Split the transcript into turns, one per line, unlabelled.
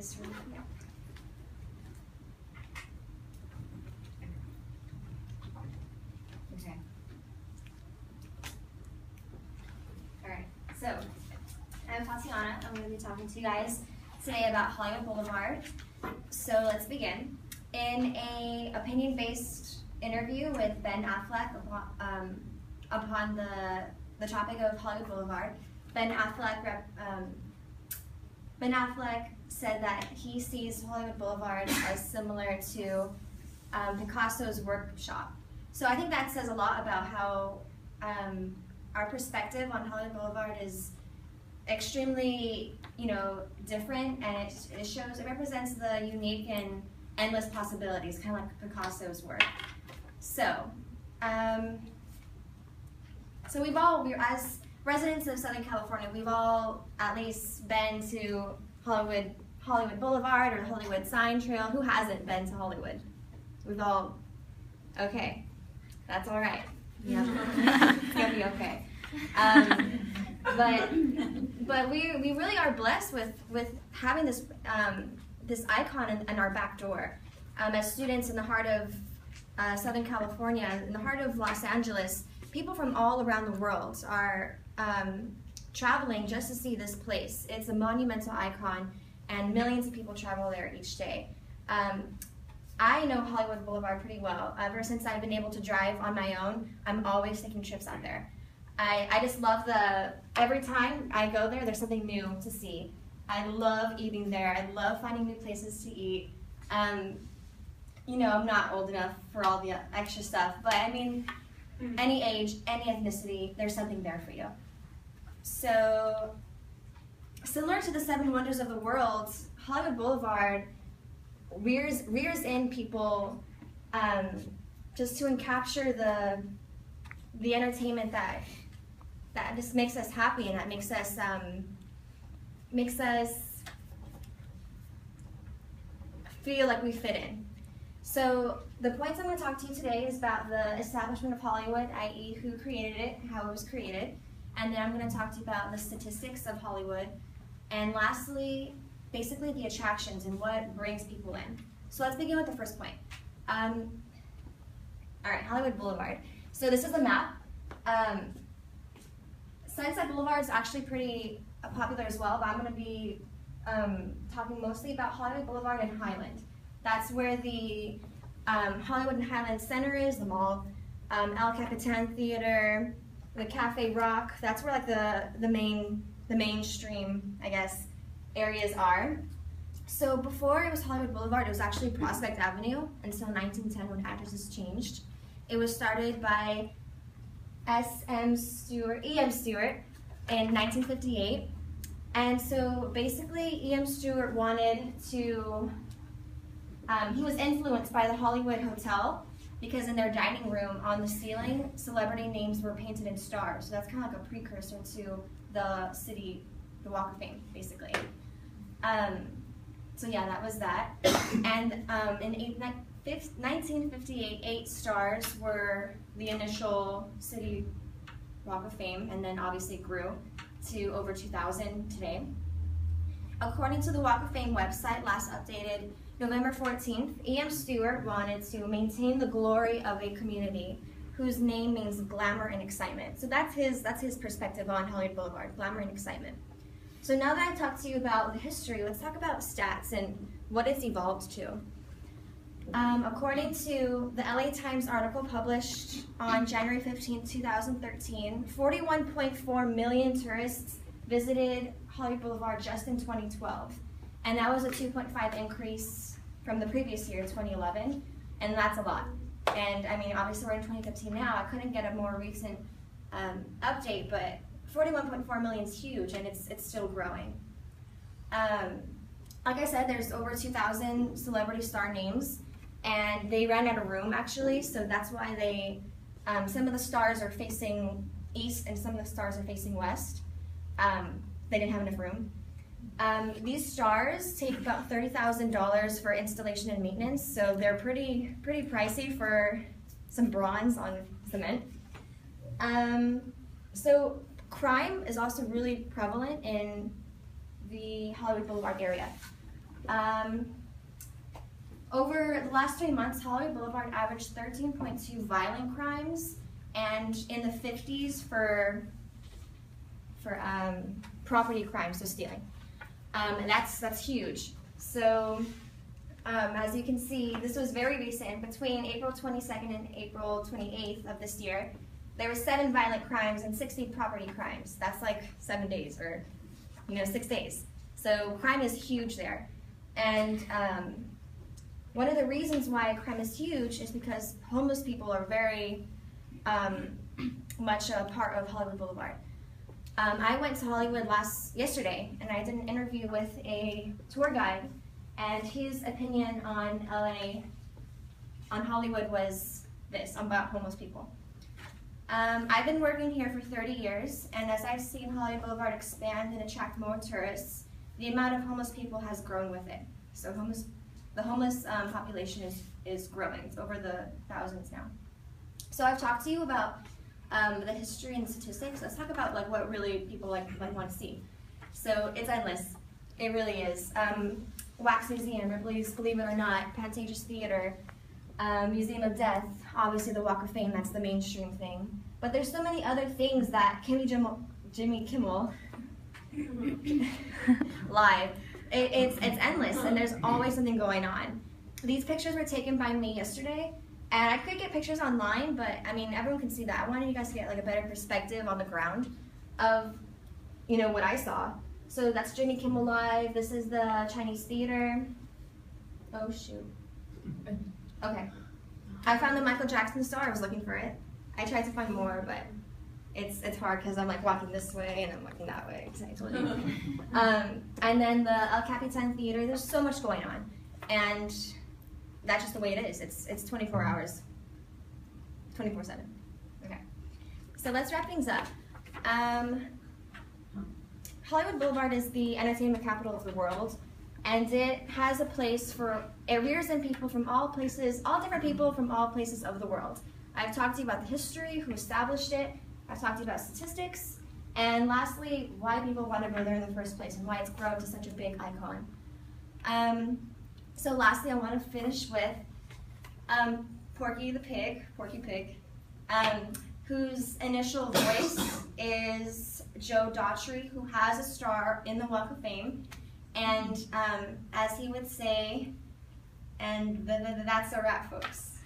this room. Yeah. Okay. All right. So, I'm Tatiana. I'm going to be talking to you guys today about Hollywood Boulevard. So let's begin. In a opinion-based interview with Ben Affleck upon the topic of Hollywood Boulevard, Ben Affleck said that he sees Hollywood Boulevard as similar to Picasso's workshop. So I think that says a lot about how our perspective on Hollywood Boulevard is extremely, different, and it represents the unique and endless possibilities, kind of like Picasso's work. So, as residents of Southern California, we've all at least been to Hollywood Boulevard or the Hollywood Sign Trail. Who hasn't been to Hollywood? We've all, okay, that's all right. Yeah, it's gonna be okay. But we really are blessed with having this this icon in our back door. As students in the heart of Southern California, in the heart of Los Angeles, people from all around the world are traveling just to see this place. It's a monumental icon, and millions of people travel there each day. I know Hollywood Boulevard pretty well. Ever since I've been able to drive on my own, I'm always taking trips out there. I just love every time I go there, there's something new to see. I love eating there. I love finding new places to eat. I'm not old enough for all the extra stuff, but I mean, any age, any ethnicity, there's something there for you. So, similar to the Seven Wonders of the World, Hollywood Boulevard rears in people just to capture the entertainment that just makes us happy and that makes us feel like we fit in. So the points I'm going to talk to you today is about the establishment of Hollywood, i.e. who created it, how it was created, and then I'm going to talk to you about the statistics of Hollywood, and lastly, basically the attractions and what brings people in. So let's begin with the first point. All right, Hollywood Boulevard. So this is a map. Sunset Boulevard is actually pretty popular as well, but I'm going to be talking mostly about Hollywood Boulevard and Highland. That's where the Hollywood and Highland Center is, the mall, El Capitan Theater, the Cafe Rock. That's where like the mainstream, I guess, areas are. So before it was Hollywood Boulevard, it was actually Prospect Avenue until 1910 when addresses changed. It was started by E.M. Stewart in 1958. And so basically E.M. Stewart wanted to, he was influenced by the Hollywood Hotel because in their dining room on the ceiling, celebrity names were painted in stars. So that's kind of like a precursor to the Walk of Fame, basically. So yeah, that was that. And in 1958, 8 stars were the initial city Walk of Fame, and then obviously it grew to over 2,000 today. According to the Walk of Fame website, last updated November 14th, E.M. Stewart wanted to maintain the glory of a community whose name means glamour and excitement. So that's his perspective on Hollywood Boulevard, glamour and excitement. So now that I've talked to you about the history, let's talk about stats and what it's evolved to. According to the LA Times article published on January 15, 2013, 41.4 million tourists visited Hollywood Boulevard just in 2012. And that was a 2.5 increase from the previous year, 2011, and that's a lot. And I mean, obviously we're in 2015 now. I couldn't get a more recent update, but 41.4 million is huge, and it's still growing. Like I said, there's over 2,000 celebrity star names, and they ran out of room actually, so that's why they, some of the stars are facing east and some of the stars are facing west. They didn't have enough room. These stars take about $30,000 for installation and maintenance, so they're pretty pricey for some bronze on cement. So crime is also really prevalent in the Hollywood Boulevard area. Over the last 3 months, Hollywood Boulevard averaged 13.2 violent crimes, and in the 50s for property crimes, so stealing. And that's huge. So as you can see, this was very recent. Between April 22nd and April 28th of this year, there were 7 violent crimes and 60 property crimes. That's like 7 days, or 6 days. So crime is huge there. And one of the reasons why crime is huge is because homeless people are very much a part of Hollywood Boulevard. I went to Hollywood yesterday, and I did an interview with a tour guide, and his opinion on LA, on Hollywood, was this, about homeless people. I've been working here for 30 years, and as I've seen Hollywood Boulevard expand and attract more tourists, the amount of homeless people has grown with it. So the homeless population is growing. It's over the thousands now. So I've talked to you about the history and statistics. Let's talk about what really people want to see. So it's endless. It really is. Wax Museum, Ripley's Believe It or Not, Pantages Theater, Museum of Death, obviously the Walk of Fame, that's the mainstream thing. But there's so many other things that Jimmy Kimmel live. It's endless, and there's always something going on. These pictures were taken by me yesterday, and I could get pictures online, but I mean, everyone can see that. I wanted you guys to get a better perspective on the ground of, what I saw. So that's Jimmy Kimmel Live. This is the Chinese Theater. Oh shoot. Okay. I found the Michael Jackson star. I was looking for it. I tried to find more, but it's hard because I'm walking this way and I'm walking that way. I told you. And then the El Capitan Theater. There's so much going on, and that's just the way it is. It's 24 hours, 24/7. Okay. So let's wrap things up. Hollywood Boulevard is the entertainment capital of the world, and it has a place it rears in people from all places, all different people from all places of the world. I've talked to you about the history, who established it. I've talked to you about statistics, and lastly, why people want to go there in the first place and why it's grown to such a big icon. So lastly, I want to finish with Porky Pig, whose initial voice is Joe Daughtry, who has a star in the Walk of Fame. And as he would say, and that's a wrap, folks.